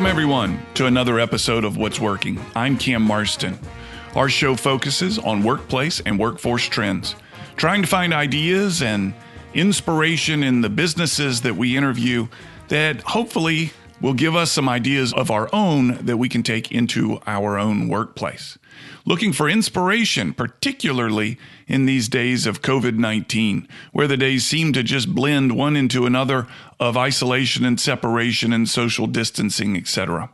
everyone, to another episode of What's Working. I'm Cam Marston. Our show focuses on workplace and workforce trends, trying to find ideas and inspiration in the businesses that we interview that hopefully will give us some ideas of our own that we can take into our own workplace. Looking for inspiration, particularly in these days of COVID-19, where the days seem to just blend one into another of isolation and separation and social distancing, etc.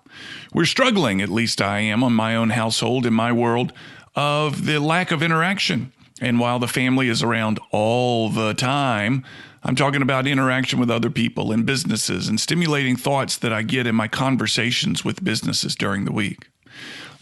We're struggling, at least I am, on my own household, in my world, of the lack of interaction. And while the family is around all the time, I'm talking about interaction with other people and businesses and stimulating thoughts that I get in my conversations with businesses during the week.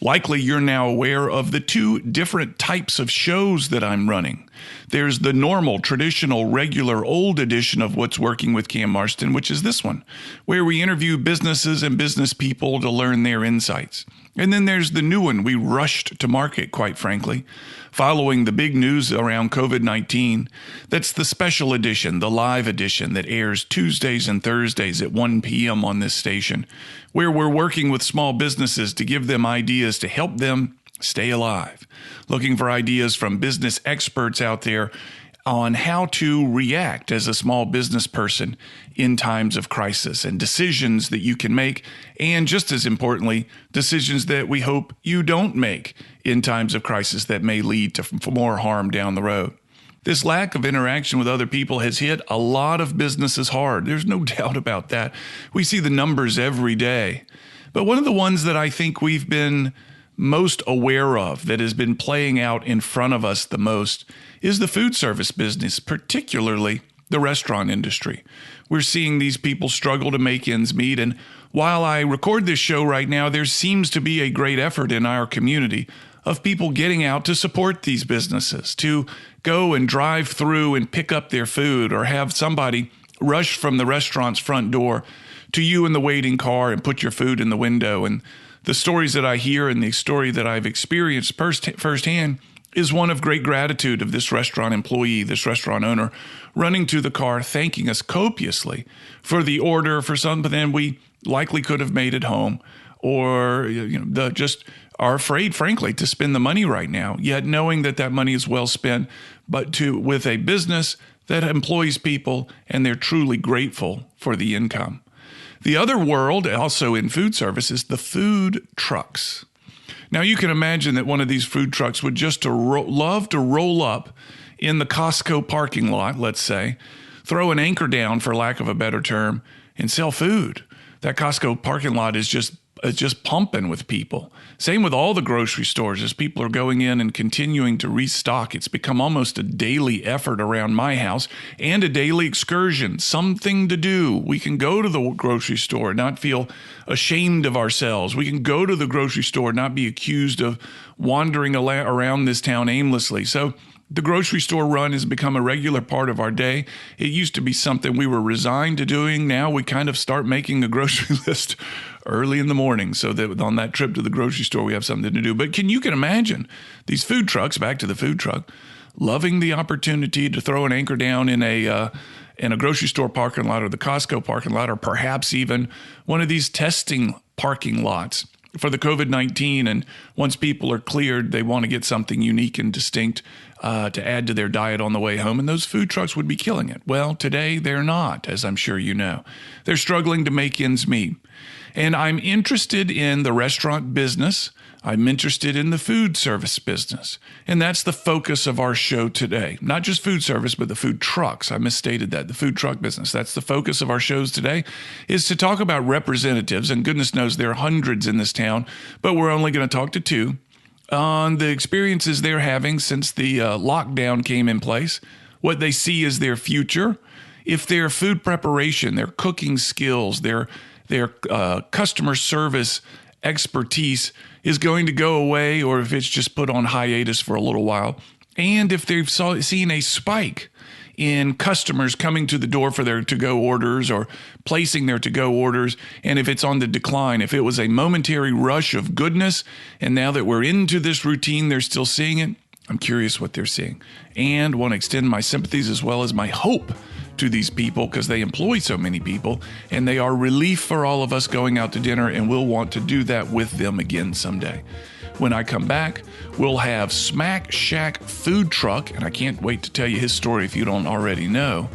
Likely you're now aware of the two different types of shows that I'm running. There's the normal, traditional, regular, old edition of What's Working with Cam Marston, which is this one, where we interview businesses and business people to learn their insights. And then there's the new one we rushed to market, quite frankly, following the big news around COVID-19. That's the special edition, the live edition that airs Tuesdays and Thursdays at 1 p.m. on this station, where we're working with small businesses to give them ideas to help them stay alive. Looking for ideas from business experts out there on how to react as a small business person in times of crisis and decisions that you can make, and just as importantly, decisions that we hope you don't make in times of crisis that may lead to more harm down the road. This lack of interaction with other people has hit a lot of businesses hard. There's no doubt about that. We see the numbers every day. But one of the ones that I think we've been most aware of that has been playing out in front of us the most is the food service business, particularly the restaurant industry. We're seeing these people struggle to make ends meet. And while I record this show right now, there seems to be a great effort in our community of people getting out to support these businesses, to go and drive through and pick up their food, or have somebody rush from the restaurant's front door to you in the waiting car and put your food in the window. And the stories that I hear and the story that I've experienced firsthand is one of great gratitude of this restaurant employee, this restaurant owner, running to the car, thanking us copiously for the order, for something we likely could have made at home, or just are afraid, frankly, to spend the money right now, yet knowing that that money is well spent, but with a business that employs people and they're truly grateful for the income. The other world, also in food service, is the food trucks. Now, you can imagine that one of these food trucks would just love to roll up in the Costco parking lot, let's say, throw an anchor down, for lack of a better term, and sell food. That Costco parking lot is just pumping with people. Same with all the grocery stores. As people are going in and continuing to restock, it's become almost a daily effort around my house and a daily excursion, something to do. We can go to the grocery store, not feel ashamed of ourselves. We can go to the grocery store, not be accused of wandering around this town aimlessly. So the grocery store run has become a regular part of our day. It used to be something we were resigned to doing. Now we kind of start making a grocery list early in the morning so that on that trip to the grocery store, we have something to do. But you can imagine these food trucks, back to the food truck, loving the opportunity to throw an anchor down in a grocery store parking lot or the Costco parking lot, or perhaps even one of these testing parking lots for the COVID-19. And once people are cleared, they want to get something unique and distinct to add to their diet on the way home. And those food trucks would be killing it. Well, today they're not, as I'm sure you know. They're struggling to make ends meet. And I'm interested in the restaurant business. I'm interested in the food service business. And that's the focus of our show today. Not just food service, but the food trucks. I misstated that. The food truck business. That's the focus of our shows today, is to talk about representatives. And goodness knows there are hundreds in this town, but we're only going to talk to two on the experiences they're having since the lockdown came in place, what they see as their future, if their food preparation, their cooking skills, their customer service expertise is going to go away, or if it's just put on hiatus for a little while, and if they've seen a spike in customers coming to the door for their to-go orders or placing their to-go orders, and if it's on the decline, if it was a momentary rush of goodness, and now that we're into this routine, they're still seeing it. I'm curious what they're seeing, and want to extend my sympathies as well as my hope to these people because they employ so many people, and they are relief for all of us going out to dinner, and we'll want to do that with them again someday. When I come back, we'll have Smack Shack Food Truck, and I can't wait to tell you his story if you don't already know,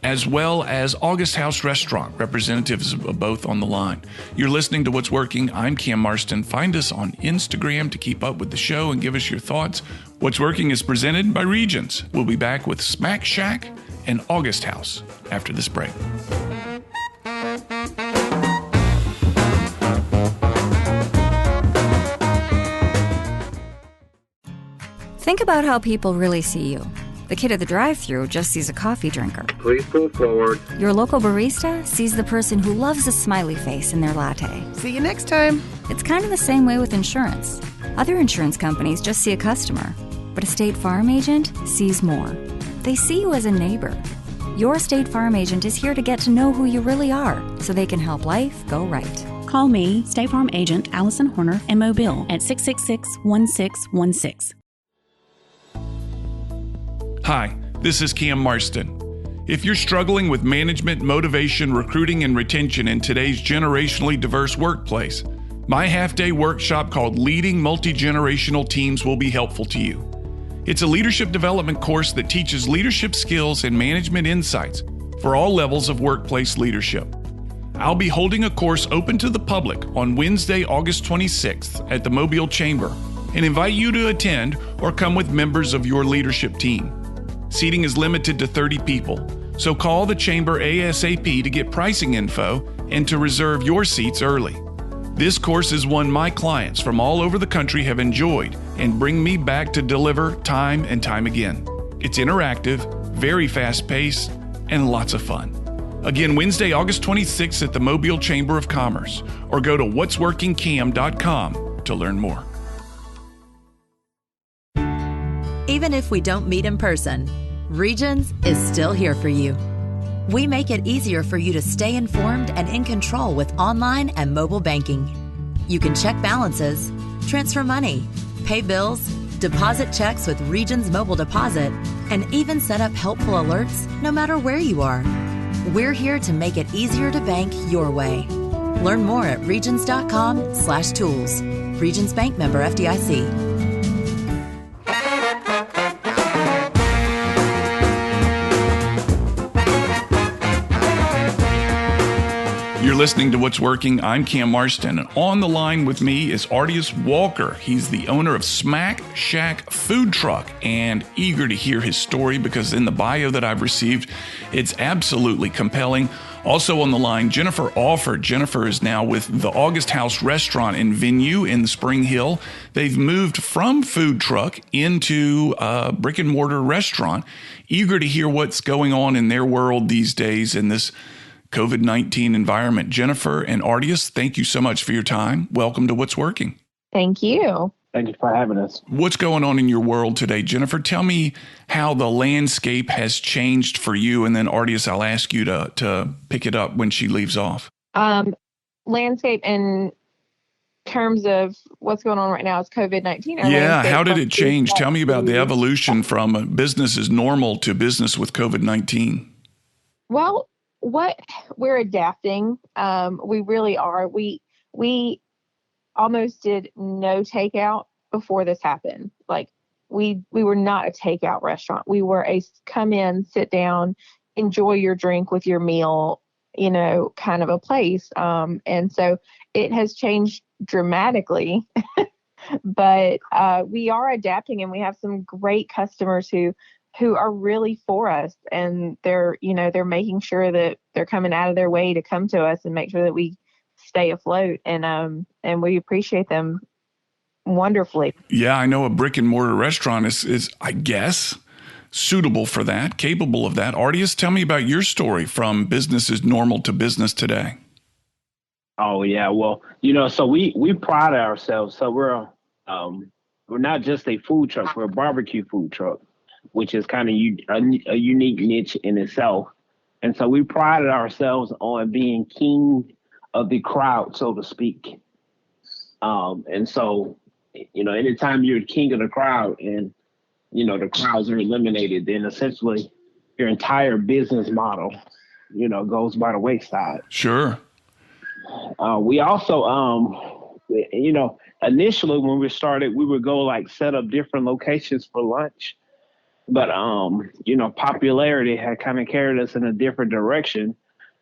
as well as August House Restaurant, representatives of both on the line. You're listening to What's Working. I'm Cam Marston. Find us on Instagram to keep up with the show and give us your thoughts. What's Working is presented by Regions. We'll be back with Smack Shack and August House after this break. Think about how people really see you. The kid at the drive-thru just sees a coffee drinker. Please pull forward. Your local barista sees the person who loves a smiley face in their latte. See you next time. It's kind of the same way with insurance. Other insurance companies just see a customer, but a State Farm agent sees more. They see you as a neighbor. Your State Farm agent is here to get to know who you really are, so they can help life go right. Call me, State Farm agent Allison Horner, in Mobile at 666-1616. Hi, this is Cam Marston. If you're struggling with management, motivation, recruiting, and retention in today's generationally diverse workplace, my half-day workshop called Leading Multi-Generational Teams will be helpful to you. It's a leadership development course that teaches leadership skills and management insights for all levels of workplace leadership. I'll be holding a course open to the public on Wednesday, August 26th at the Mobile Chamber and invite you to attend or come with members of your leadership team. Seating is limited to 30 people, so call the Chamber ASAP to get pricing info and to reserve your seats early. This course is one my clients from all over the country have enjoyed and bring me back to deliver time and time again. It's interactive, very fast-paced, and lots of fun. Again, Wednesday, August 26th at the Mobile Chamber of Commerce, or go to whatsworkingcam.com to learn more. Even if we don't meet in person, Regions is still here for you. We make it easier for you to stay informed and in control with online and mobile banking. You can check balances, transfer money, pay bills, deposit checks with Regions Mobile Deposit, and even set up helpful alerts no matter where you are. We're here to make it easier to bank your way. Learn more at regions.com/tools. Regions Bank, member FDIC. You're listening to What's Working. I'm Cam Marston, and on the line with me is Artius Walker. He's the owner of Smack Shack Food Truck, and eager to hear his story because in the bio that I've received, it's absolutely compelling. Also on the line, Jennifer Alford. Jennifer is now with the August House Restaurant and Venue in Spring Hill. They've moved from food truck into a brick and mortar restaurant. Eager to hear what's going on in their world these days in this COVID-19 environment. Jennifer and Artius, thank you so much for your time. Welcome to What's Working. Thank you. Thank you for having us. What's going on in your world today? Jennifer, tell me how the landscape has changed for you, and then Artius, I'll ask you to pick it up when she leaves off. Landscape in terms of what's going on right now is COVID-19. Yeah, how did it change? Tell me about the evolution from business as normal to business with COVID-19. Well, we're adapting. We really are. We almost did no takeout before this happened. Like we were not a takeout restaurant. We were a come in, sit down, enjoy your drink with your meal, kind of a place. And so it has changed dramatically, but we are adapting, and we have some great customers who are really for us, and they're making sure that they're coming out of their way to come to us and make sure that we stay afloat, and we appreciate them wonderfully. Yeah, I know a brick and mortar restaurant is I guess suitable for that, capable of that. Artius, tell me about your story from business as normal to business today. Oh yeah, well, so we pride ourselves. So we're not just a food truck, we're a barbecue food truck, which is kind of a unique niche in itself. And so we prided ourselves on being king of the crowd, so to speak. And so, anytime you're king of the crowd and, the crowds are eliminated, then essentially your entire business model, goes by the wayside. Sure. We also, initially when we started, we would go like set up different locations for lunch. But, popularity had kind of carried us in a different direction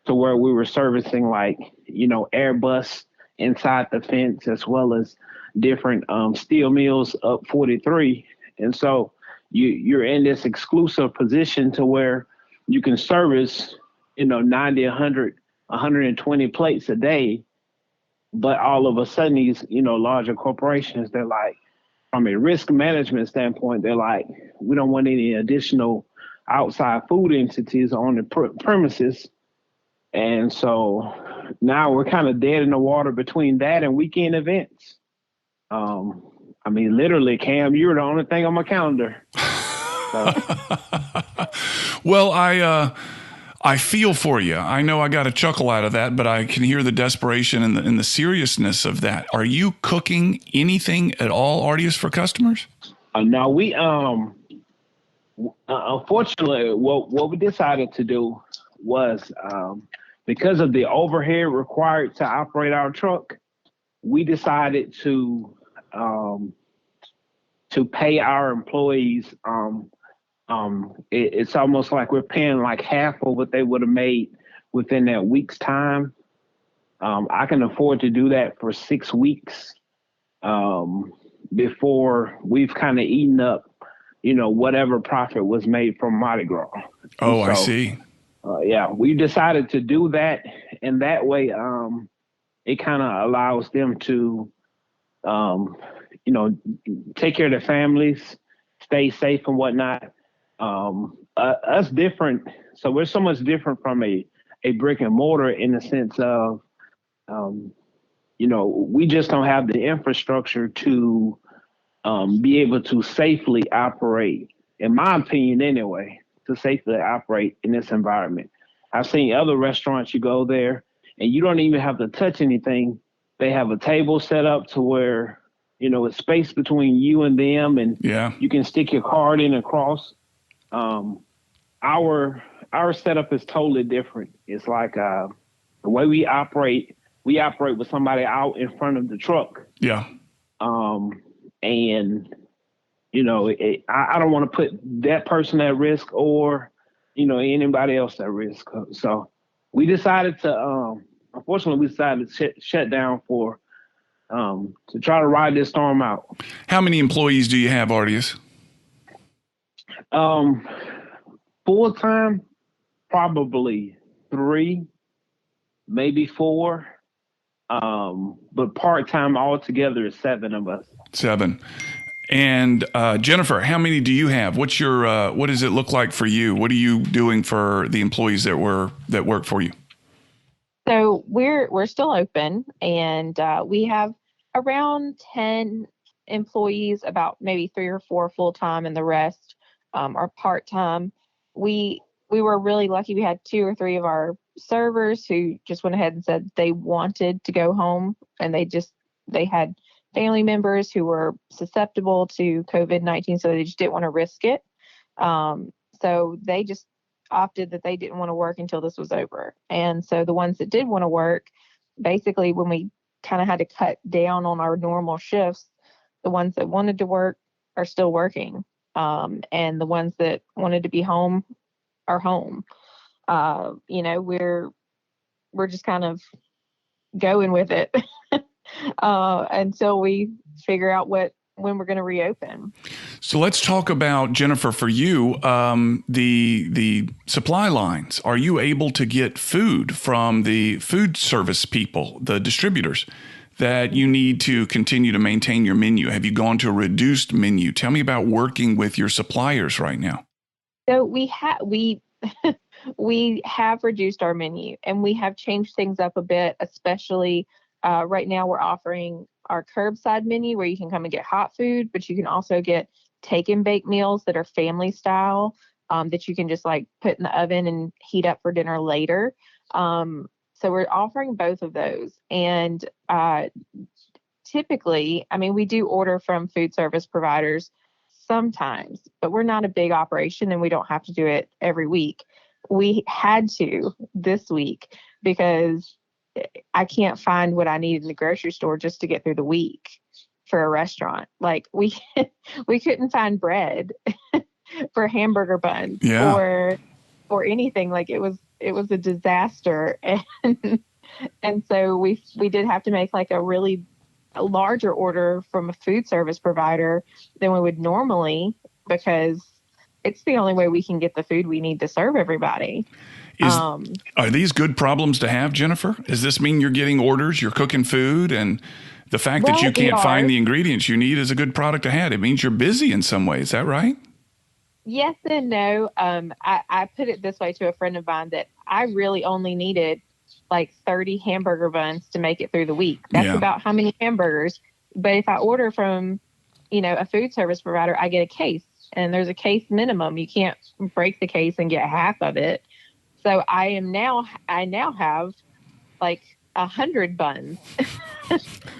to where we were servicing like, Airbus inside the fence, as well as different steel mills up 43. And so you're in this exclusive position to where you can service, 90, 100, 120 plates a day. But all of a sudden, these, larger corporations, they're like, from a risk management standpoint, they're like, we don't want any additional outside food entities on the premises. And so now we're kind of dead in the water between that and weekend events. Literally, Cam, you're the only thing on my calendar. So. Well, I feel for you. I know I got a chuckle out of that, but I can hear the desperation and the seriousness of that. Are you cooking anything at all, Artius, for customers? No, we unfortunately, what we decided to do was because of the overhead required to operate our truck, we decided to pay our employees. It's almost like we're paying like half of what they would have made within that week's time. I can afford to do that for 6 weeks before we've kind of eaten up, whatever profit was made from Mardi Gras. Oh, so, I see. Yeah, we decided to do that, and that way it kind of allows them to, take care of their families, stay safe and whatnot. Us different. So we're so much different from a brick and mortar in the sense of, we just don't have the infrastructure to be able to safely operate, in my opinion anyway, to safely operate in this environment. I've seen other restaurants, you go there and you don't even have to touch anything. They have a table set up to where, it's space between you and them, and you can stick your card in across. Our setup is totally different. It's like the way we operate with somebody out in front of the truck. Yeah. And I don't want to put that person at risk or anybody else at risk. So we decided to unfortunately to shut down for to try to ride this storm out. How many employees do you have, Artius? Full time, probably 3, maybe 4. But part time altogether is 7 of us. 7. And Jennifer, how many do you have? What's your what does it look like for you? What are you doing for the employees that work for you? So we're still open, and we have around 10 employees, about maybe 3 or 4 full time, and the rest are part time. We were really lucky. We had 2 or 3 of our servers who just went ahead and said they wanted to go home, and they had family members who were susceptible to COVID-19, so they just didn't want to risk it. So they just opted that they didn't want to work until this was over. And so the ones that did want to work, basically when we kind of had to cut down on our normal shifts, the ones that wanted to work are still working. And the ones that wanted to be home are home. We're just kind of going with it until we figure out when we're going to reopen. So let's talk about, Jennifer, for you, the supply lines. Are you able to get food from the food service people, the distributors, that you need to continue to maintain your menu? Have you gone to a reduced menu? Tell me about working with your suppliers right now. So we have reduced our menu, and we have changed things up a bit, especially right now we're offering our curbside menu where you can come and get hot food, but you can also get take and bake meals that are family style, that you can just like put in the oven and heat up for dinner later. So we're offering both of those. And typically, we do order from food service providers. sometimes, but we're not a big operation and we don't have to do it every week. We had to this week because I can't find what I need in the grocery store just to get through the week for a restaurant. Like we couldn't find bread for hamburger buns or anything. Like it was a disaster. And so we did have to make like a larger order from a food service provider than we would normally, because it's the only way we can get the food we need to serve everybody. Are these good problems to have, Jennifer? Does this mean you're getting orders, you're cooking food, and the fact that you can't find the ingredients you need is a good product to have? It means you're busy in some way. Is that right? Yes and no. I put it this way to a friend of mine that I really only needed like 30 hamburger buns to make it through the week. That's about how many hamburgers. But if I order from, a food service provider, I get a case, and there's a case minimum. You can't break the case and get half of it. So I now have like 100 buns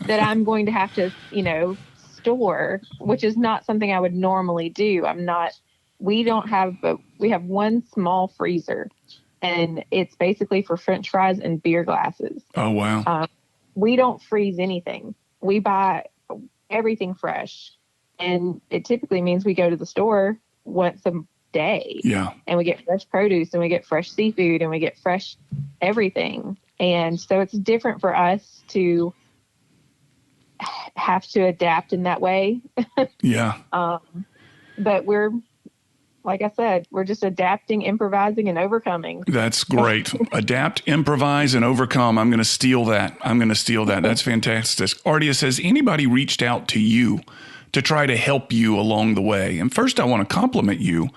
that I'm going to have to, store, which is not something I would normally do. We have one small freezer, and it's basically for French fries and beer glasses. Oh, wow. We don't freeze anything. We buy everything fresh. And it typically means we go to the store once a day. Yeah. And we get fresh produce, and we get fresh seafood, and we get fresh everything. And so it's different for us to have to adapt in that way. Yeah. But we're, like I said, we're just adapting, improvising, and overcoming. That's great. Adapt, improvise, and overcome. I'm going to steal that. That's fantastic. Ardia says, anybody reached out to you to try to help you along the way? And first, I want to compliment you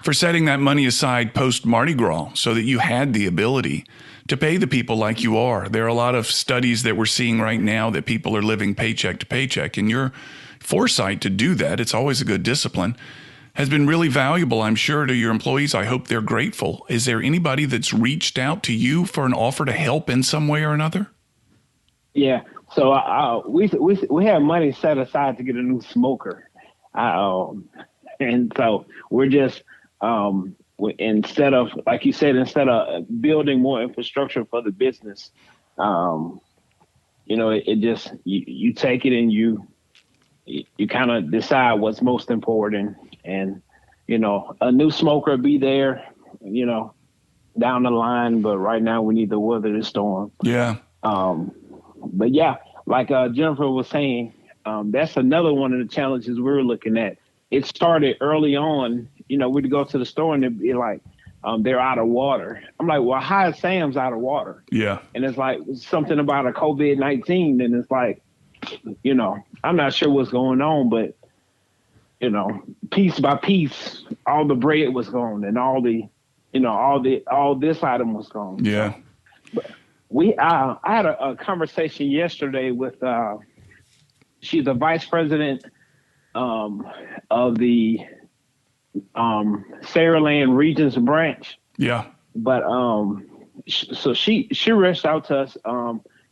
for setting that money aside post Mardi Gras so that you had the ability to pay the people like you are. There are a lot of studies that we're seeing right now that people are living paycheck to paycheck, and your foresight to do that, it's always a good discipline, has been really valuable, I'm sure, to your employees. I hope they're grateful. Is there anybody that's reached out to you for an offer to help in some way or another? Yeah. So we have money set aside to get a new smoker, and so we're just instead of, like you said, instead of building more infrastructure for the business, it just you take it and you kind of decide what's most important. And, a new smoker will be there, down the line. But right now we need to weather the storm. Yeah. But yeah, like Jennifer was saying, that's another one of the challenges we're looking at. It started early on. We'd go to the store and it'd be like, they're out of water. I'm like, well, how is Sam's out of water? Yeah. And it's like something about a COVID-19. And it's like, I'm not sure what's going on, but piece by piece, all the bread was gone, and all this item was gone. Yeah. But I had a conversation yesterday with, she's the vice president of the Saraland Regions branch. Yeah. But so she reached out to us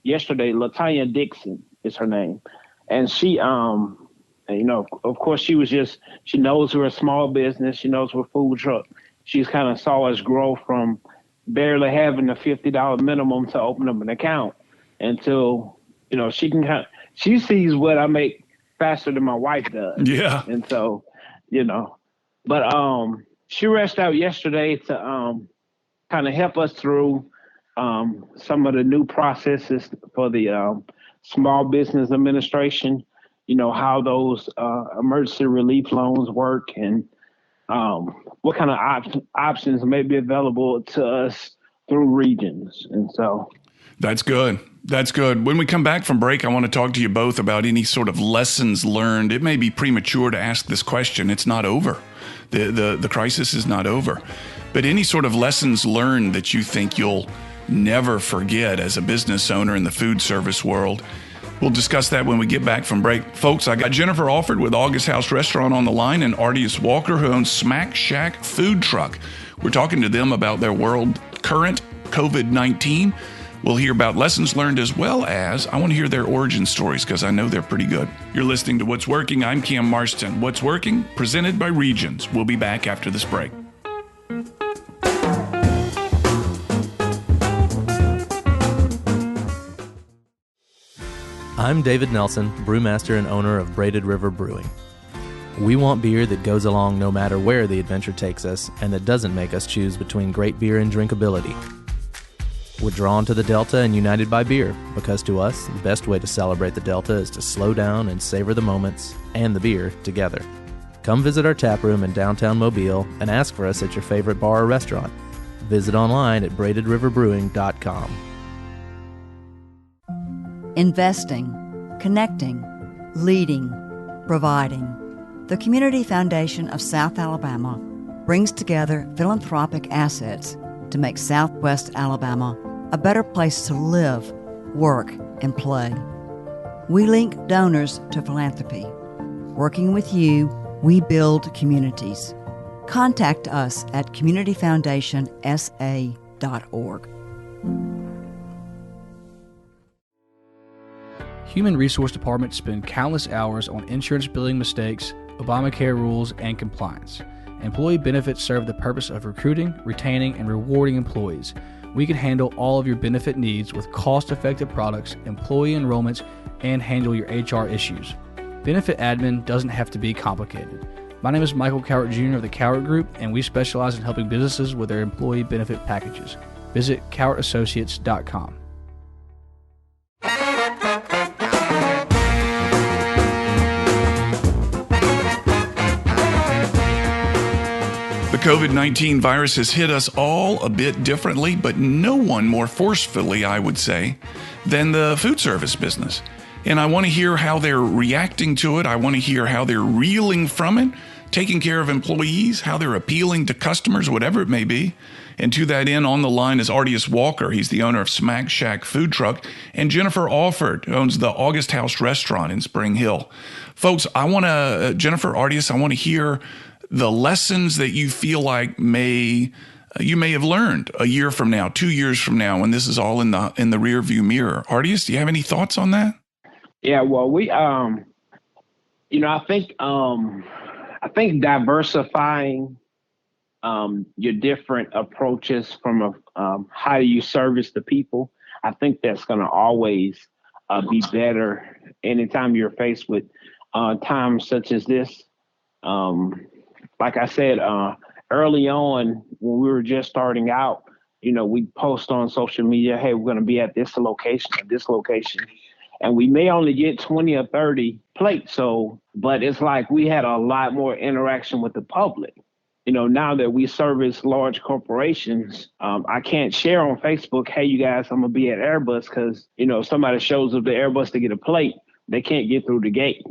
yesterday. LaTanya Dixon is her name, and she of course she knows we're a small business. She knows we're a food truck. She's kind of saw us grow from barely having a $50 minimum to open up an account until, she sees what I make faster than my wife does. Yeah. And so, but she reached out yesterday to kind of help us through some of the new processes for the Small Business Administration, how those emergency relief loans work, and what kind of options may be available to us through regions. And so that's good. When we come back from break, I want to talk to you both about any sort of lessons learned. It may be premature to ask this question. It's not over. The crisis is not over. But any sort of lessons learned that you think you'll never forget as a business owner in the food service world. We'll discuss that when we get back from break. Folks, I got Jennifer Alford with August House Restaurant on the line, and Artius Walker, who owns Smack Shack Food Truck. We're talking to them about their current COVID-19, We'll hear about lessons learned as well as I want to hear their origin stories because I know they're pretty good. You're listening to What's Working. I'm Cam Marston. What's Working? Presented by Regions. We'll be back after this break. I'm David Nelson, brewmaster and owner of Braided River Brewing. We want beer that goes along no matter where the adventure takes us and that doesn't make us choose between great beer and drinkability. We're drawn to the Delta and united by beer because to us, the best way to celebrate the Delta is to slow down and savor the moments and the beer together. Come visit our tap room in downtown Mobile and ask for us at your favorite bar or restaurant. Visit online at braidedriverbrewing.com. Investing, connecting, leading, providing. The Community Foundation of South Alabama brings together philanthropic assets to make Southwest Alabama a better place to live, work, and play. We link donors to philanthropy. Working with you, we build communities. Contact us at communityfoundationsa.org. Human Resource Departments spend countless hours on insurance billing mistakes, Obamacare rules, and compliance. Employee benefits serve the purpose of recruiting, retaining, and rewarding employees. We can handle all of your benefit needs with cost-effective products, employee enrollments, and handle your HR issues. Benefit admin doesn't have to be complicated. My name is Michael Cowart Jr. of the Cowart Group, and we specialize in helping businesses with their employee benefit packages. Visit CowartAssociates.com. The COVID-19 virus has hit us all a bit differently, but no one more forcefully, I would say, than the food service business. And I want to hear how they're reacting to it. I want to hear how they're reeling from it, taking care of employees, how they're appealing to customers, whatever it may be. And to that end, on the line is Artius Walker. He's the owner of Smack Shack Food Truck, and Jennifer Alford, who owns the August House Restaurant in Spring Hill. Folks, Jennifer, Artius, I want to hear the lessons that you feel like you may have learned a year from now, 2 years from now, when this is all in the rear view mirror. Artius, do you have any thoughts on that? Yeah, well, we, I think diversifying your different approaches from how you service the people, I think that's going to always be better anytime you're faced with times such as this. Like I said, early on when we were just starting out, we post on social media, hey, we're going to be at this location, and we may only get 20 or 30 plates. But it's like we had a lot more interaction with the public. Now that we service large corporations, I can't share on Facebook, hey, you guys, I'm going to be at Airbus because, if somebody shows up to Airbus to get a plate, they can't get through the gate.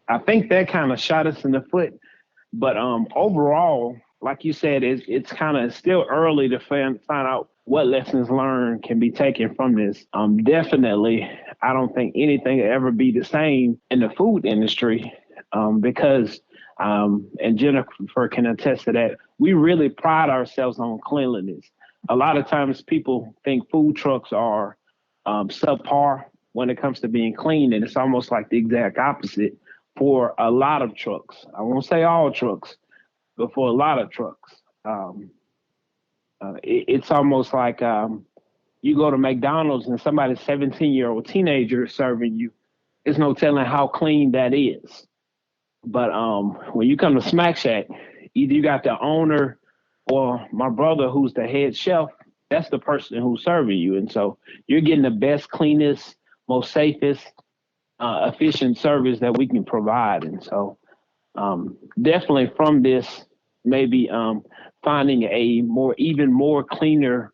I think that kind of shot us in the foot. But overall, like you said, it's kind of still early to find out what lessons learned can be taken from this. Definitely, I don't think anything will ever be the same in the food industry because, and Jennifer can attest to that, we really pride ourselves on cleanliness. A lot of times people think food trucks are subpar when it comes to being clean, and it's almost like the exact opposite. For a lot of trucks, I won't say all trucks, but for a lot of trucks, it's almost like you go to McDonald's and somebody's 17-year-old teenager is serving you. There's no telling how clean that is. But when you come to Smack Shack, either you got the owner or my brother who's the head chef, that's the person who's serving you. And so you're getting the best, cleanest, most safest, efficient service that we can provide. And so definitely from this, maybe finding a even more cleaner,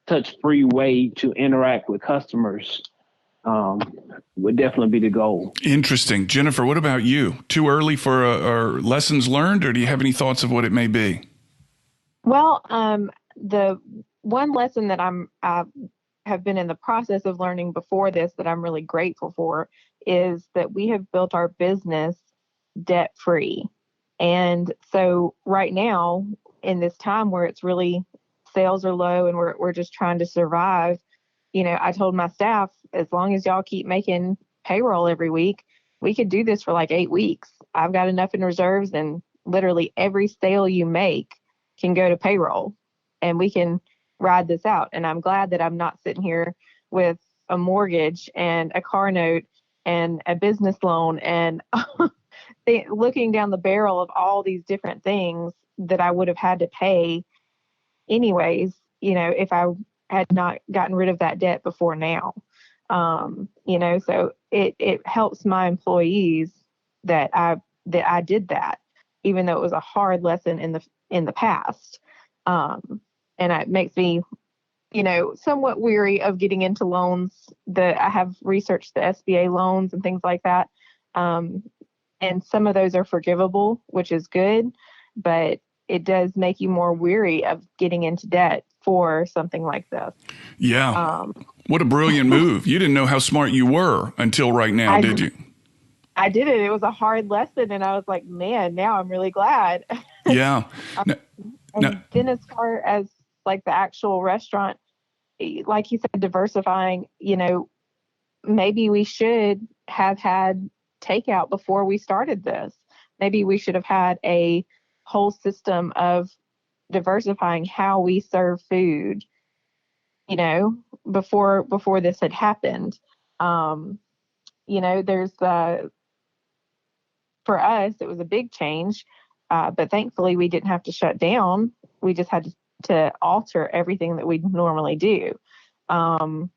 touch-free way to interact with customers would definitely be the goal. Interesting. Jennifer, what about you? Too early for lessons learned, or do you have any thoughts of what it may be? Well, the one lesson that I have been in the process of learning before this that I'm really grateful for is that we have built our business debt free. And so right now, in this time where it's really sales are low and we're just trying to survive, I told my staff, as long as y'all keep making payroll every week, we could do this for like 8 weeks. I've got enough in reserves, and literally every sale you make can go to payroll, and we can ride this out. And I'm glad that I'm not sitting here with a mortgage and a car note and a business loan and looking down the barrel of all these different things that I would have had to pay anyways, if I had not gotten rid of that debt before now. So it helps my employees that I did that, even though it was a hard lesson in the past. And it makes me, somewhat weary of getting into loans. That I have researched the SBA loans and things like that. And some of those are forgivable, which is good, but it does make you more weary of getting into debt for something like this. Yeah. What a brilliant move. You didn't know how smart you were until right now, did you? I did it. It was a hard lesson, and I was like, man, now I'm really glad. Yeah. Then as far as like the actual restaurant, like you said, diversifying, maybe we should have had takeout before we started this. Maybe we should have had a whole system of diversifying how we serve food, before this had happened. There's for us, it was a big change, but thankfully we didn't have to shut down. We just had to alter everything that we normally do. And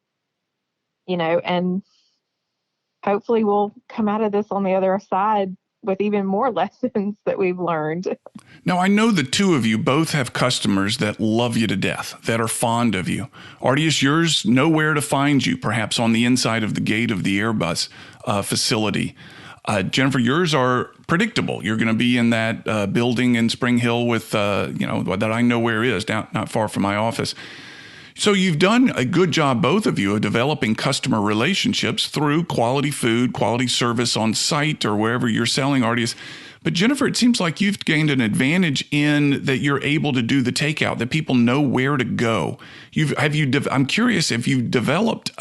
hopefully we'll come out of this on the other side with even more lessons that we've learned. Now, I know the two of you both have customers that love you to death, that are fond of you. Artius, yours know where to find you, perhaps on the inside of the gate of the Airbus facility. Jennifer, yours are predictable. You're going to be in that building in Spring Hill with, that I know where is, not far from my office. So you've done a good job, both of you, of developing customer relationships through quality food, quality service on site or wherever you're selling, Artius. But Jennifer, it seems like you've gained an advantage in that you're able to do the takeout, that people know where to go. I'm curious if you developed,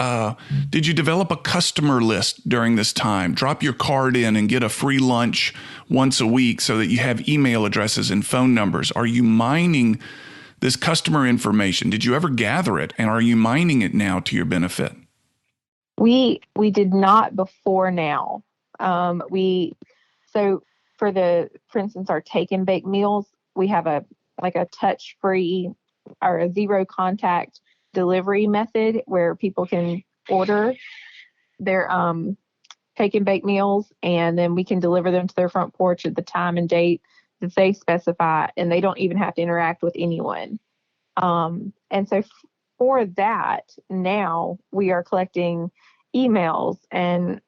did you develop a customer list during this time? Drop your card in and get a free lunch once a week so that you have email addresses and phone numbers. Are you mining this customer information? Did you ever gather it, and are you mining it now to your benefit? We did not before now. For instance, our take and bake meals, we have a touch free or a zero contact delivery method where people can order their take and bake meals, and then we can deliver them to their front porch at the time and date that they specify, and they don't even have to interact with anyone. And so for that, now we are collecting emails and,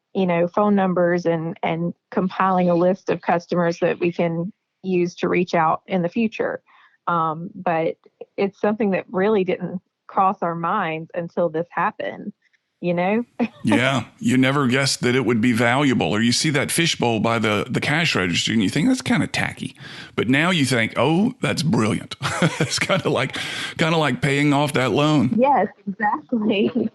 phone numbers and compiling a list of customers that we can use to reach out in the future. But it's something that really didn't cross our minds until this happened. Yeah, you never guessed that it would be valuable. Or you see that fishbowl by the cash register and you think that's kind of tacky. But now you think, oh, that's brilliant. It's kind of like paying off that loan. Yes, exactly.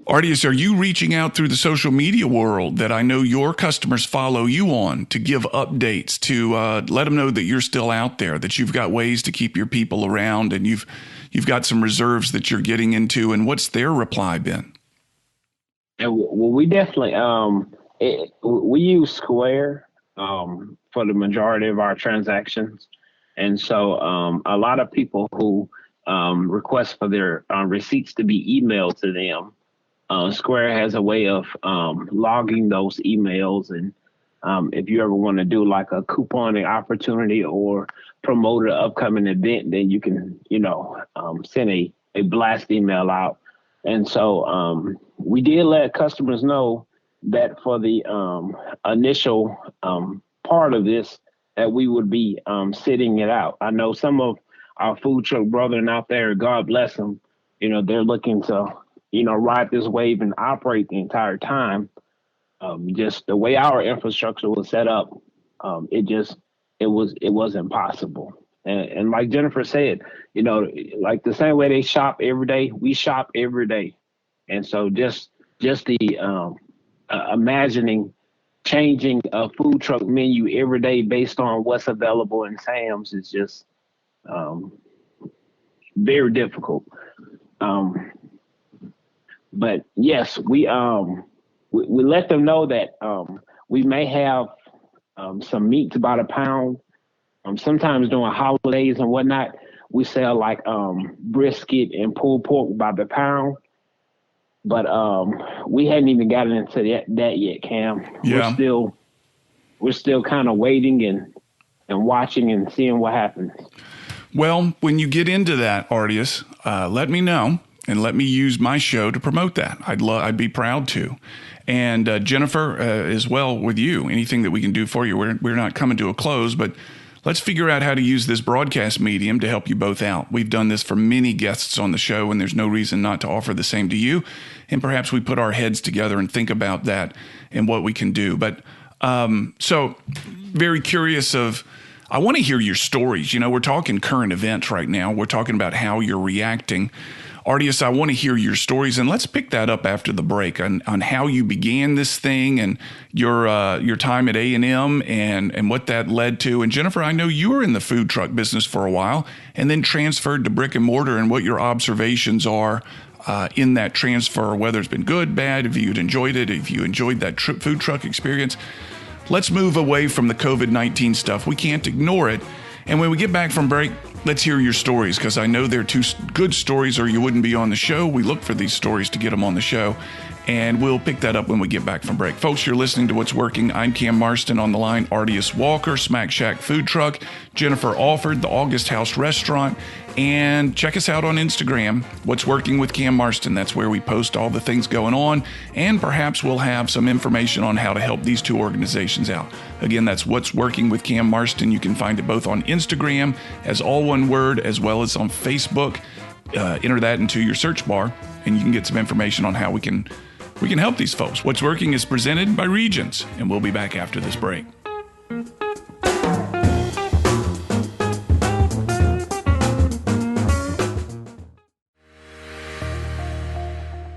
Artius, are you reaching out through the social media world that I know your customers follow you on to give updates, to let them know that you're still out there, that you've got ways to keep your people around, and you've got some reserves that you're getting into? And what's their reply been? Well, we definitely we use Square for the majority of our transactions, and so a lot of people who request for their receipts to be emailed to them, Square has a way of logging those emails, and if you ever want to do like a couponing opportunity or promote an upcoming event, then you can send a blast email out. And so we did let customers know that for the initial part of this, that we would be sitting it out. I know some of our food truck brethren out there, God bless them, they're looking to, ride this wave and operate the entire time. Just the way our infrastructure was set up, it was impossible. And like Jennifer said, like the same way they shop every day, we shop every day. And so just the imagining changing a food truck menu every day based on what's available in Sam's is just very difficult. But yes, we let them know that we may have some meats by the pound. Sometimes during holidays and whatnot, we sell like brisket and pulled pork by the pound. But we hadn't even gotten into that yet, Cam. Yeah. We're still kind of waiting and watching and seeing what happens. Well, when you get into that, Artius, let me know and let me use my show to promote that. I'd be proud to. And Jennifer, as well with you, anything that we can do for you. We're not coming to a close, but let's figure out how to use this broadcast medium to help you both out. We've done this for many guests on the show, and there's no reason not to offer the same to you. And perhaps we put our heads together and think about that and what we can do. But so very curious I want to hear your stories. You know, we're talking current events right now. We're talking about how you're reacting. Artius, I want to hear your stories, and let's pick that up after the break on how you began this thing and your time at A&M and what that led to. And Jennifer, I know you were in the food truck business for a while and then transferred to brick and mortar, and what your observations are in that transfer, whether it's been good, bad, if you'd enjoyed it, if you enjoyed that food truck experience. Let's move away from the COVID-19 stuff. We can't ignore it. And when we get back from break, let's hear your stories, because I know they're two good stories or you wouldn't be on the show. We look for these stories to get them on the show, and we'll pick that up when we get back from break. Folks, you're listening to What's Working. I'm Cam Marston. On the line, Artius Walker, Smack Shack Food Truck, Jennifer Alford, the August House Restaurant, and check us out on Instagram, What's Working with Cam Marston. That's where we post all the things going on, and perhaps we'll have some information on how to help these two organizations out. Again, that's What's Working with Cam Marston. You can find it both on Instagram as all one word, as well as on Facebook. Enter that into your search bar, and you can get some information on how we can help these folks. What's Working is presented by Regions, and we'll be back after this break.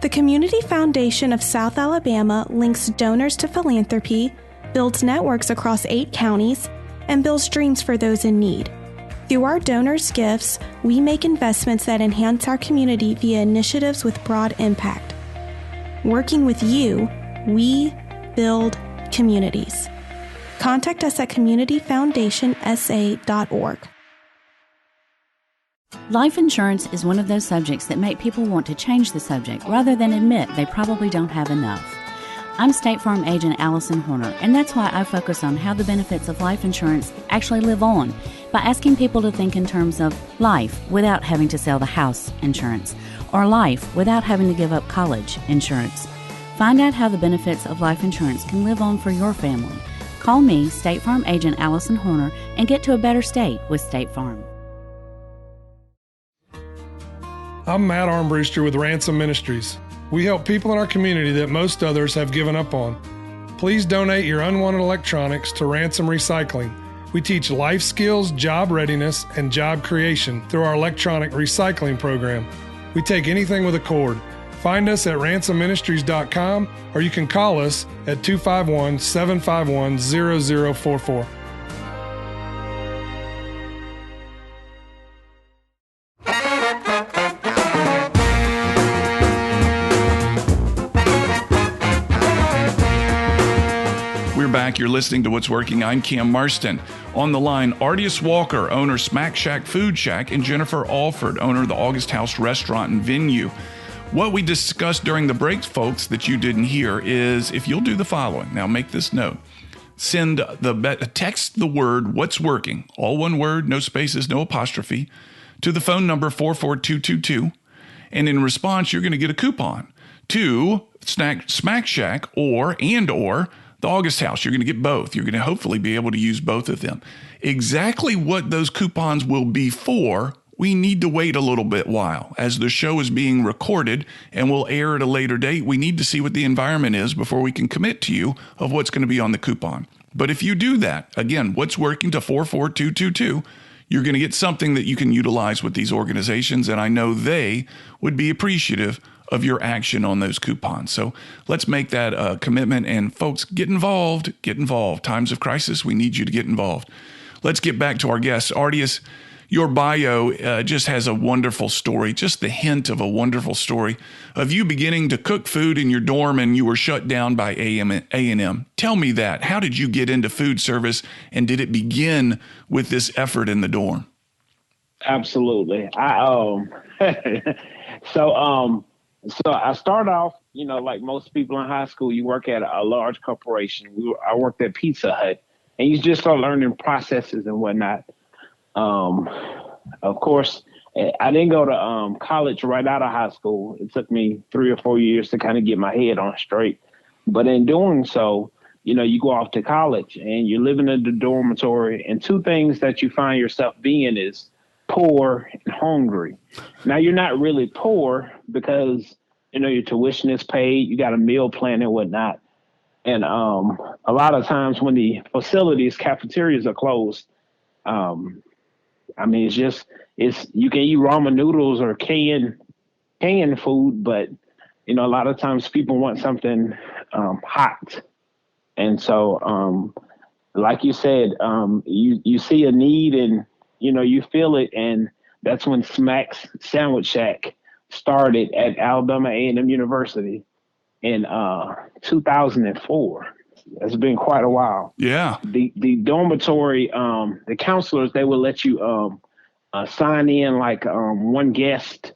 The Community Foundation of South Alabama links donors to philanthropy, builds networks across 8 counties, and builds dreams for those in need. Through our donors' gifts, we make investments that enhance our community via initiatives with broad impact. Working with you, we build communities. Contact us at communityfoundationsa.org. Life insurance is one of those subjects that make people want to change the subject rather than admit they probably don't have enough. I'm State Farm agent Allison Horner, and that's why I focus on how the benefits of life insurance actually live on by asking people to think in terms of life without having to sell the house insurance, or life without having to give up college insurance. Find out how the benefits of life insurance can live on for your family. Call me, State Farm agent Allison Horner, and get to a better state with State Farm. I'm Matt Armbruster with Ransom Ministries. We help people in our community that most others have given up on. Please donate your unwanted electronics to Ransom Recycling. We teach life skills, job readiness, and job creation through our electronic recycling program. We take anything with a cord. Find us at ransomministries.com, or you can call us at 251-751-0044. You're listening to What's Working. I'm Cam Marston. On the line, Artius Walker, owner Smack Shack Food Shack, and Jennifer Alford, owner of the August House Restaurant and Venue. What we discussed during the break, folks, that you didn't hear is if you'll do the following. Now, make this note. Text the word What's Working, all one word, no spaces, no apostrophe, to the phone number 44222. And in response, you're going to get a coupon to Smack Shack or the August House. You're going to get both. You're going to hopefully be able to use both of them. Exactly what those coupons will be for, we need to wait a little bit while. As the show is being recorded and will air at a later date, we need to see what the environment is before we can commit to you of what's going to be on the coupon. But if you do that, again, What's Working to 44222, you're going to get something that you can utilize with these organizations, and I know they would be appreciative of your action on those coupons. So let's make that a commitment. And folks, get involved. Get involved. Times of crisis, we need you to get involved. Let's get back to our guests. Artius, your bio just has a wonderful story, just the hint of a wonderful story of you beginning to cook food in your dorm and you were shut down by A&M. Tell me that. How did you get into food service, and did it begin with this effort in the dorm? Absolutely. So I started off, like most people in high school, you work at a large corporation. I worked at Pizza Hut, and you just start learning processes and whatnot. Of course, I didn't go to college right out of high school. It took me 3 or 4 years to kind of get my head on straight. But in doing so, you go off to college and you're living in the dormitory, and two things that you find yourself being is poor and hungry. Now, you're not really poor because, your tuition is paid, you got a meal plan and whatnot. And a lot of times when the cafeterias are closed, you can eat ramen noodles or canned food, but a lot of times people want something hot. And so, like you said, you see a need and you feel it, and that's when Smack's Sandwich Shack started at Alabama A&M University in 2004. It's been quite a while. Yeah. The dormitory, the counselors, they will let you sign in like one guest,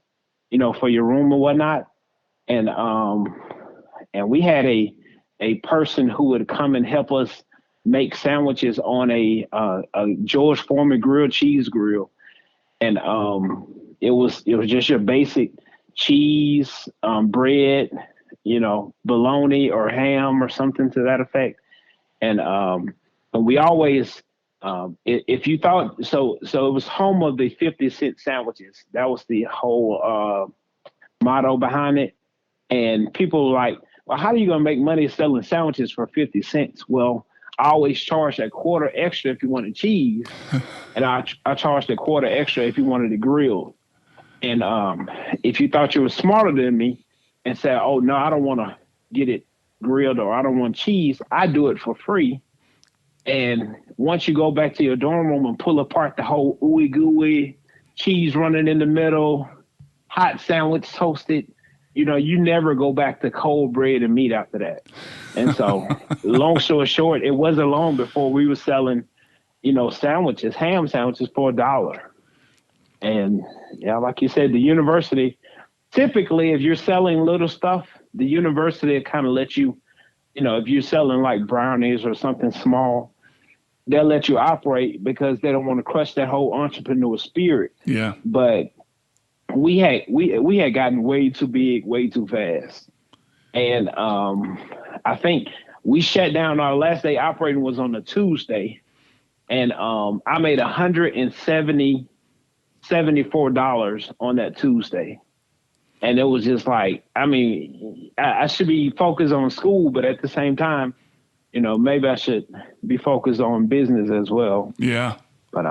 for your room or whatnot. And we had a person who would come and help us make sandwiches on a George Foreman grilled cheese grill. And it was just your basic cheese, bread, bologna or ham or something to that effect. And we always, if you thought, so it was home of the 50-cent sandwiches. That was the whole motto behind it. And people were like, well, how are you going to make money selling sandwiches for 50 cents? Well, I always charged a quarter extra if you wanted cheese. And I charged a quarter extra if you wanted it grilled. And if you thought you were smarter than me and said, oh, no, I don't want to get it grilled or I don't want cheese, I do it for free. And once you go back to your dorm room and pull apart the whole ooey gooey, cheese running in the middle, hot sandwich toasted, you never go back to cold bread and meat after that. And so long story short, it wasn't long before we were selling, sandwiches, ham sandwiches for $1. And yeah, like you said, the university, typically if you're selling little stuff, the university kind of lets you, if you're selling like brownies or something small, they'll let you operate because they don't want to crush that whole entrepreneur spirit. Yeah. But we had gotten way too big, way too fast. And I think we shut down. Our last day operating was on a Tuesday. And I made $174 on that Tuesday. And it was just like, I should be focused on school, but at the same time, maybe I should be focused on business as well. Yeah. But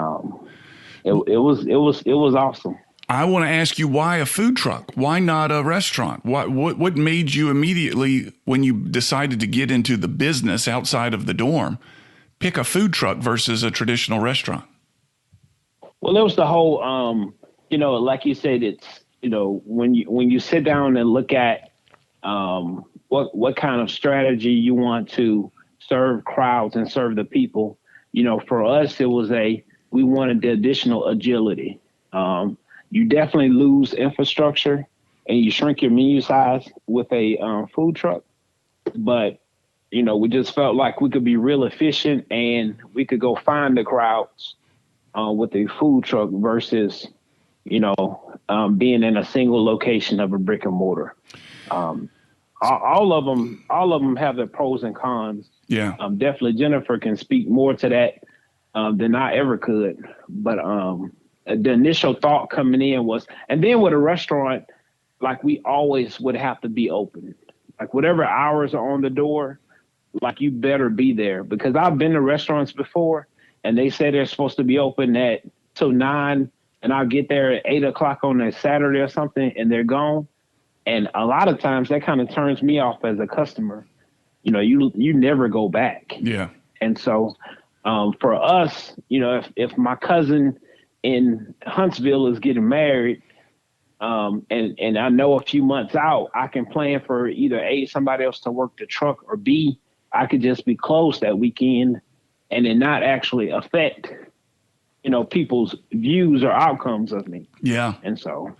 it was awesome. I want to ask you, why a food truck? Why not a restaurant? What made you immediately, when you decided to get into the business outside of the dorm, pick a food truck versus a traditional restaurant? Well, it was the whole, like you said, it's, when you sit down and look at what kind of strategy you want to serve crowds and serve the people, for us, it was we wanted the additional agility. You definitely lose infrastructure and you shrink your menu size with a food truck. But, we just felt like we could be real efficient and we could go find the crowds with a food truck versus, being in a single location of a brick and mortar. All of them have their pros and cons. Yeah. Definitely Jennifer can speak more to that than I ever could. But the initial thought coming in was, and then with a restaurant, like we always would have to be open. Like whatever hours are on the door, like you better be there. Because I've been to restaurants before and they say they're supposed to be open till 9, and I'll get there at 8 o'clock on a Saturday or something and they're gone. And a lot of times that kind of turns me off as a customer. You know, you never go back. Yeah. And so for us, you know, if my cousin in Huntsville is getting married, and I know a few months out, I can plan for either A, somebody else to work the truck, or B, I could just be closed that weekend and then not actually affect, you know, people's views or outcomes of me. Yeah. And so,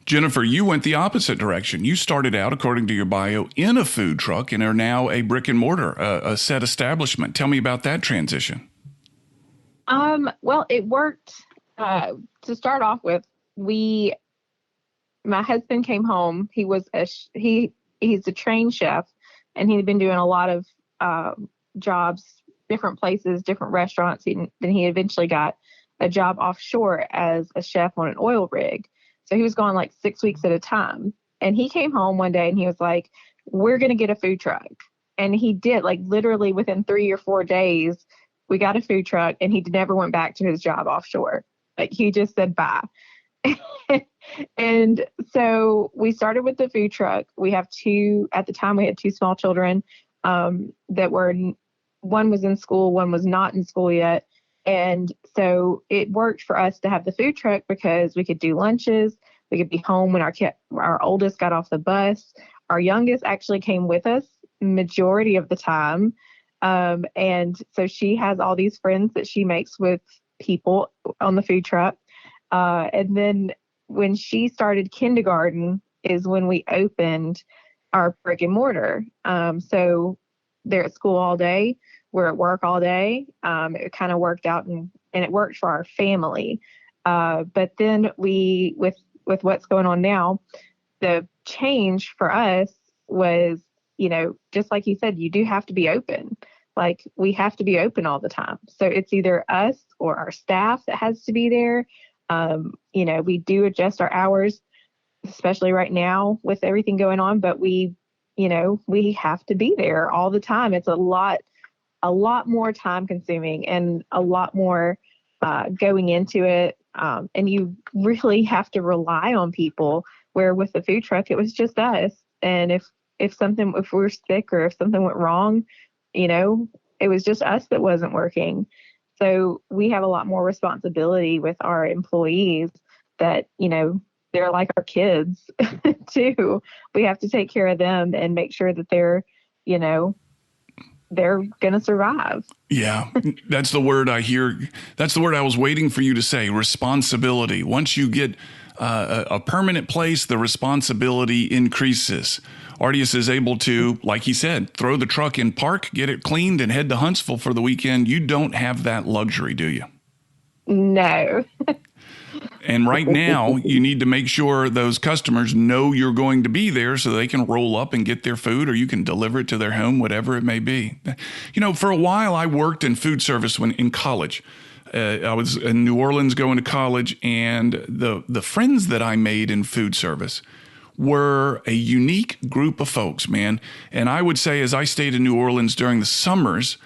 Jennifer, you went the opposite direction. You started out, according to your bio, in a food truck and are now a brick and mortar, a set establishment. Tell me about that transition. Well, it worked. To start off with, my husband came home. He was he's a trained chef, and he'd been doing a lot of jobs, different places, different restaurants. Then he eventually got a job offshore as a chef on an oil rig. So he was gone like 6 weeks at a time. And he came home one day and he was like, "We're going to get a food truck." And he did, like literally within 3 or 4 days, we got a food truck, and he never went back to his job offshore. Like he just said bye. And so we started with the food truck. At the time we had 2 small children one was in school, one was not in school yet. And so it worked for us to have the food truck because we could do lunches. We could be home when our oldest got off the bus. Our youngest actually came with us majority of the time. And so she has all these friends that she makes with people on the food truck. And then when she started kindergarten is when we opened our brick and mortar. So they're at school all day. We're at work all day. It kind of worked out and it worked for our family. But then with what's going on now, the change for us was, you know, just like you said, you do have to be open. Like we have to be open all the time. So it's either us or our staff that has to be there. You know, we do adjust our hours, especially right now with everything going on, but we have to be there all the time. It's a lot more time consuming and a lot more going into it. And you really have to rely on people, where with the food truck, it was just us. And if we're sick or if something went wrong, you know, it was just us that wasn't working. So we have a lot more responsibility with our employees that, you know, they're like our kids too. We have to take care of them and make sure that they're going to survive. Yeah, that's the word I hear. That's the word I was waiting for you to say, responsibility. Once you get a permanent place, the responsibility increases. Artius is able to, like he said, throw the truck in park, get it cleaned, and head to Huntsville for the weekend. You don't have that luxury, do you? No. And right now, you need to make sure those customers know you're going to be there so they can roll up and get their food, or you can deliver it to their home, whatever it may be. You know, for a while, I worked in food service when in college. I was in New Orleans going to college, and the friends that I made in food service were a unique group of folks, man. And I would say, as I stayed in New Orleans during the summers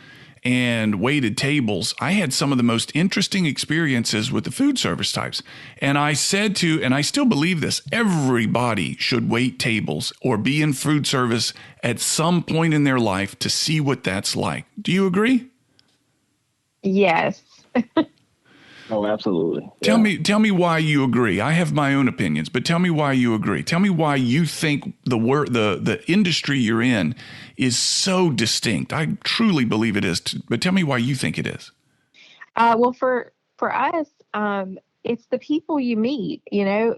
and waited tables, I had some of the most interesting experiences with the food service types. And I said to, and I still believe this, everybody should wait tables or be in food service at some point in their life to see what that's like. Do you agree? Yes. Oh, absolutely. Tell me why you agree. I have my own opinions, but tell me why you agree. Tell me why you think the industry you're in is so distinct. I truly believe it is, but tell me why you think it is. Well, for us, it's the people you meet. You know,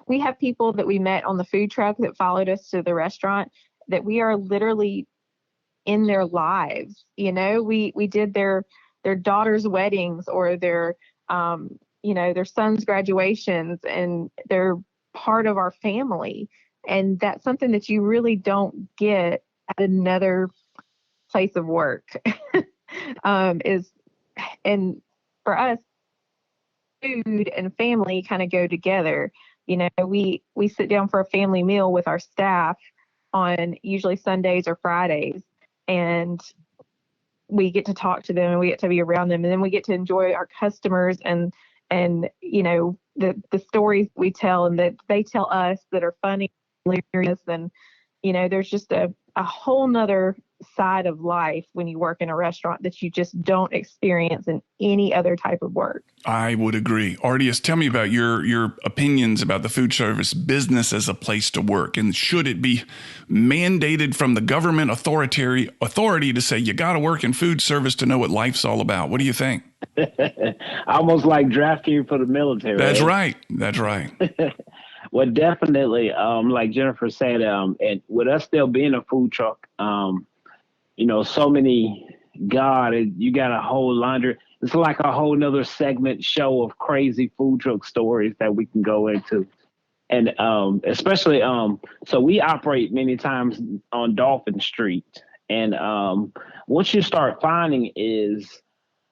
we have people that we met on the food truck that followed us to the restaurant that we are literally in their lives. You know, we did their daughters' weddings or their sons' graduations, and they're part of our family. And that's something that you really don't get at another place of work. And for us, food and family kind of go together. You know, we sit down for a family meal with our staff on usually Sundays or Fridays, and we get to talk to them and we get to be around them, and then we get to enjoy our customers and you know the stories we tell and that they tell us that are funny hilarious. And, there's just a whole nother side of life when you work in a restaurant that you just don't experience in any other type of work. I would agree. Artius, tell me about your opinions about the food service business as a place to work, and should it be mandated from the government authority to say you got to work in food service to know what life's all about? What do you think? Almost like drafting for the military. That's right. That's right. Well, definitely, like Jennifer said, and with us still being a food truck, so many, you got a whole laundry. It's like a whole nother segment show of crazy food truck stories that we can go into. And especially, so we operate many times on Dolphin Street. And what you start finding is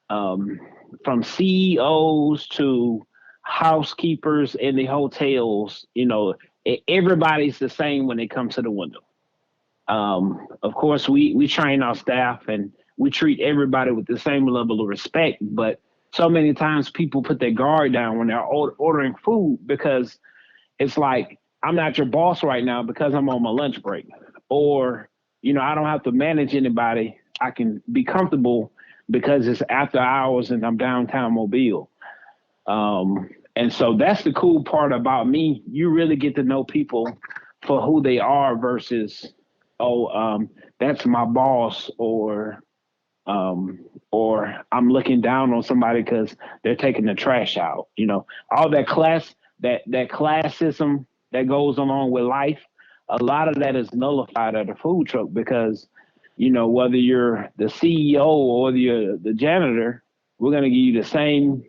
from CEOs to housekeepers in the hotels, everybody's the same when they come to the window. Of course, we train our staff and we treat everybody with the same level of respect, but so many times people put their guard down when they're ordering food because it's like, I'm not your boss right now because I'm on my lunch break, or, I don't have to manage anybody. I can be comfortable because it's after hours and I'm downtown Mobile. And so that's the cool part about me. You really get to know people for who they are versus, that's my boss, or I'm looking down on somebody because they're taking the trash out. All that classism that goes along with life, a lot of that is nullified at a food truck because, whether you're the CEO or the janitor, we're going to give you the same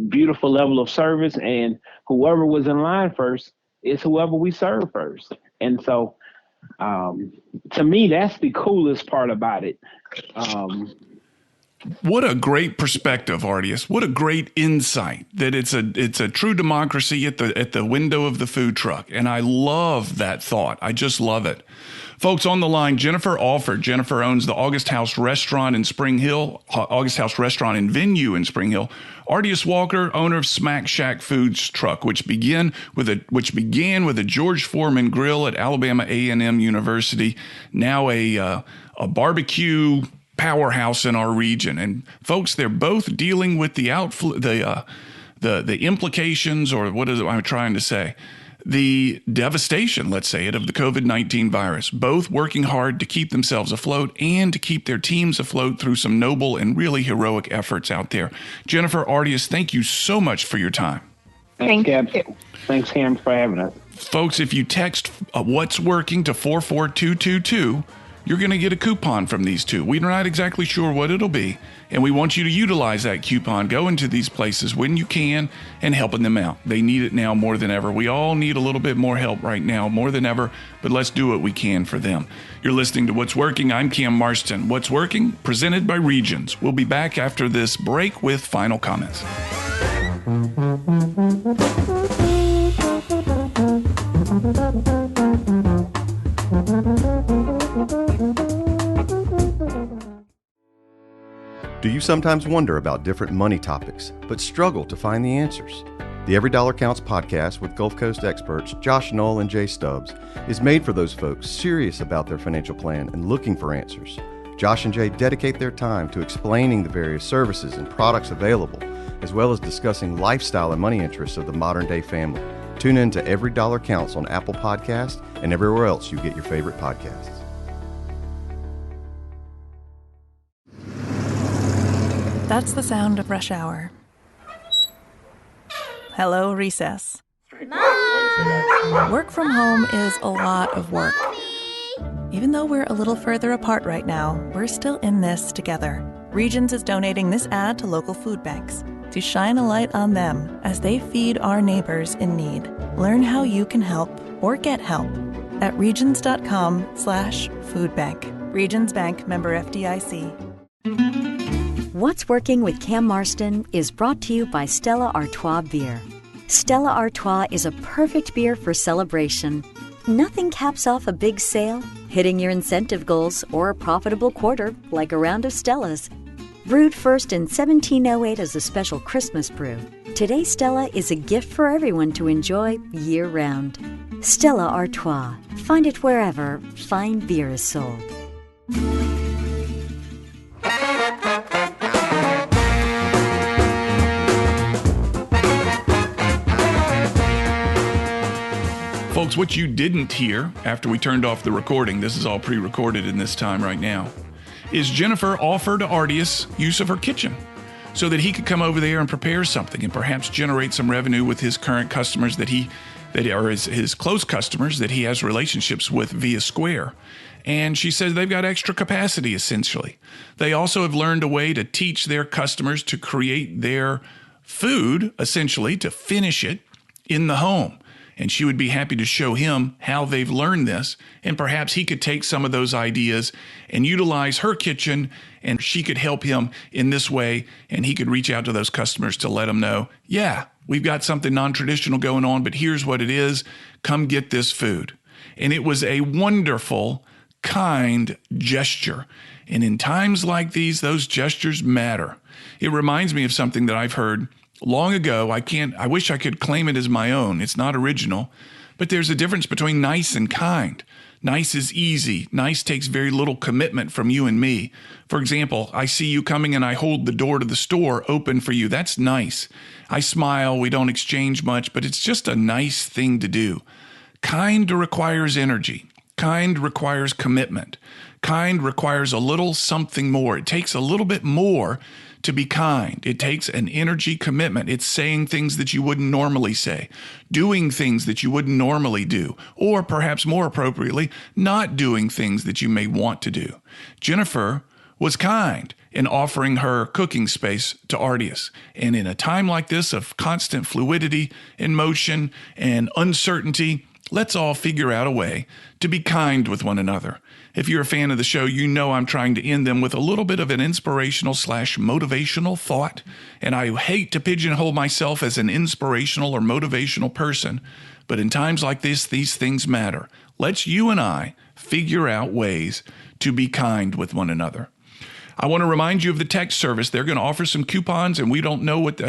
beautiful level of service, and whoever was in line first is whoever we serve first. And so, to me, that's the coolest part about it. What a great perspective, Artius. What a great insight that it's a true democracy at the window of the food truck. And I love that thought. I just love it. Folks, on the line, Jennifer Alford. Jennifer owns the August House Restaurant in Spring Hill, August House Restaurant and Venue in Spring Hill. Artius Walker, owner of Smack Shack Foods Truck, which began with a George Foreman grill at Alabama A&M University, now a barbecue powerhouse in our region. And folks, they're both dealing with the implications, or what is it I'm trying to say? The devastation, let's say it, of the COVID-19 virus, both working hard to keep themselves afloat and to keep their teams afloat through some noble and really heroic efforts out there. Jennifer, Artius, thank you so much for your time. Thank you. Thanks, Cam, for having us. Folks, if you text what's working to 44222, you're going to get a coupon from these two. We're not exactly sure what it'll be, and we want you to utilize that coupon. Go into these places when you can and helping them out. They need it now more than ever. We all need a little bit more help right now, more than ever, but let's do what we can for them. You're listening to What's Working. I'm Cam Marston. What's Working? Presented by Regions. We'll be back after this break with final comments. Do you sometimes wonder about different money topics, but struggle to find the answers? The Every Dollar Counts podcast with Gulf Coast experts Josh Knoll and Jay Stubbs is made for those folks serious about their financial plan and looking for answers. Josh and Jay dedicate their time to explaining the various services and products available, as well as discussing lifestyle and money interests of the modern day family. Tune in to Every Dollar Counts on Apple Podcasts and everywhere else you get your favorite podcasts. That's the sound of rush hour. Hello, recess. Mom! Work from home is a lot of work. Even though we're a little further apart right now, we're still in this together. Regions is donating this ad to local food banks to shine a light on them as they feed our neighbors in need. Learn how you can help or get help at regions.com/foodbank. Regions Bank, member FDIC. What's Working with Cam Marston is brought to you by Stella Artois Beer. Stella Artois is a perfect beer for celebration. Nothing caps off a big sale, hitting your incentive goals, or a profitable quarter like a round of Stella's. Brewed first in 1708 as a special Christmas brew, today Stella is a gift for everyone to enjoy year-round. Stella Artois. Find it wherever fine beer is sold. Folks, what you didn't hear after we turned off the recording, this is all pre-recorded in this time right now, is Jennifer offered Artius use of her kitchen so that he could come over there and prepare something and perhaps generate some revenue with his current customers that are his close customers that he has relationships with via Square. And she says they've got extra capacity, essentially. They also have learned a way to teach their customers to create their food, essentially, to finish it in the home. And she would be happy to show him how they've learned this. And perhaps he could take some of those ideas and utilize her kitchen, and she could help him in this way. And he could reach out to those customers to let them know, yeah, we've got something non-traditional going on, but here's what it is. Come get this food. And it was a wonderful, kind gesture. And in times like these, those gestures matter. It reminds me of something that I've heard long ago. I wish I could claim it as my own. It's not original, but there's a difference between nice and kind. Nice is easy. Nice takes very little commitment from you and me. For example, I see you coming and I hold the door to the store open for you. That's nice. I smile. We don't exchange much, but it's just a nice thing to do. Kind requires energy. Kind requires commitment. Kind requires a little something more. It takes a little bit more to be kind. It takes an energy commitment. It's saying things that you wouldn't normally say, doing things that you wouldn't normally do, or perhaps more appropriately, not doing things that you may want to do. Jennifer was kind in offering her cooking space to Artius. And in a time like this of constant fluidity and motion and uncertainty, let's all figure out a way to be kind with one another. If you're a fan of the show, you know I'm trying to end them with a little bit of an inspirational/motivational thought. And I hate to pigeonhole myself as an inspirational or motivational person, but in times like this, these things matter. Let's you and I figure out ways to be kind with one another. I want to remind you of the text service. They're going to offer some coupons, and we don't know what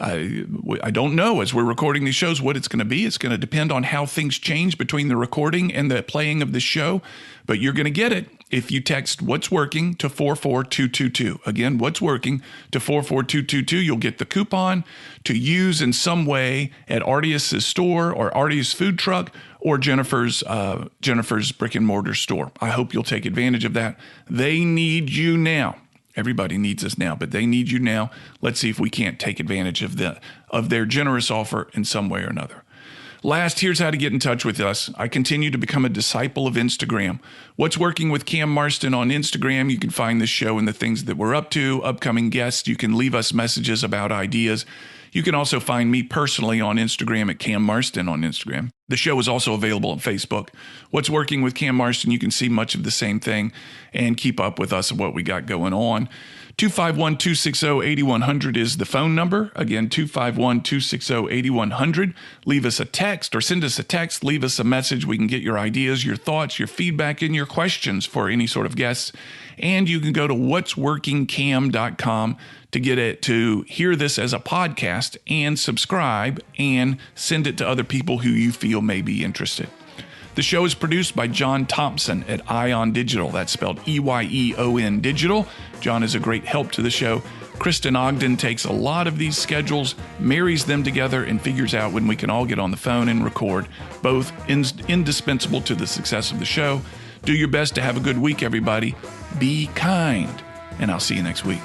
I don't know as we're recording these shows what it's going to be. It's going to depend on how things change between the recording and the playing of the show, but you're going to get it if you text What's Working to 44222. Again, What's Working to 44222. You'll get the coupon to use in some way at Artius' store or Artius food truck or Jennifer's brick and mortar store. I hope you'll take advantage of that. They need you now. Everybody needs us now, but they need you now. Let's see if we can't take advantage of their generous offer in some way or another. Last, here's how to get in touch with us. I continue to become a disciple of Instagram. What's Working with Cam Marston on Instagram? You can find this show and the things that we're up to, upcoming guests. You can leave us messages about ideas. You can also find me personally on Instagram at Cam Marston on Instagram. The show is also available on Facebook. What's Working with Cam Marston? You can see much of the same thing and keep up with us and what we got going on. 251-260-8100 is the phone number. Again, 251-260-8100. Leave us a text or send us a text. Leave us a message. We can get your ideas, your thoughts, your feedback, and your questions for any sort of guests. And you can go to what'sworkingcam.com to get it, to hear this as a podcast and subscribe and send it to other people who you feel may be interested. The show is produced by John Thompson at Ion Digital. That's spelled E-Y-E-O-N Digital. John is a great help to the show. Kristen Ogden takes a lot of these schedules, marries them together, and figures out when we can all get on the phone and record, both indispensable to the success of the show. Do your best to have a good week, everybody. Be kind, and I'll see you next week.